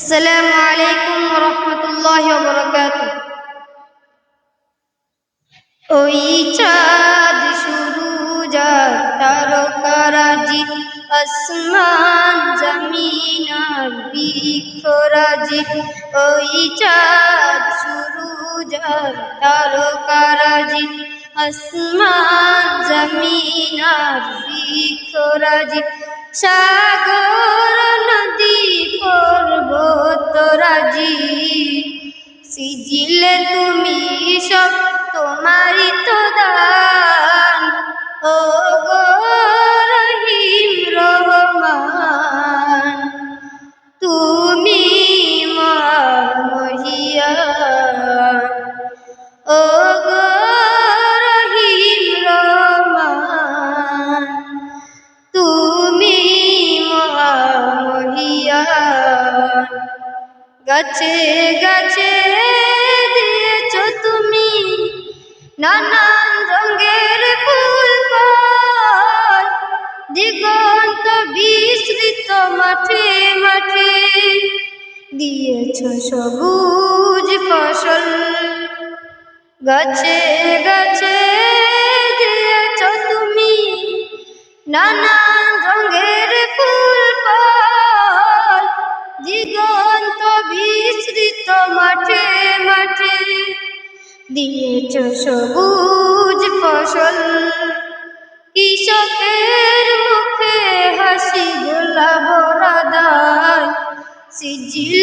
আসসালামু আলাইকুম ওয়া রাহমাতুল্লাহি ওয়া বারাকাতুহু। ওই চাঁদ সুরুজ আর তারকারাজি, আসমান জমিন আর বৃক্ষরাজি। ওই চাঁদ সুরুজ আর তারকারাজি, আসমান জমিন আর বৃক্ষরাজি। সাগর নদী পর্বতরাজি, সিজিলে তুমি সব তোমারই তো দান। ও গো রহিম রহমান, তুমি মহিয়ান। ও গো রহিম রহমান, তুমি মহিয়ান। গাছে গাছে দিয়েছো তুমি নানান রঙের ফুল ফল, দিগন্ত বিস্তৃত মাঠে মাঠে দিয়েছো সবুজ ফসল। গাছে গাছে দিয়েছো তুমি নানান রঙের ফুল ফল, দিগন্ত বিস্তৃত মাঠে মাঠে দিয়েছো সবুজ ফসল। কৃষকের মুখে হাসি গোলা ভরা দায়, সিজিল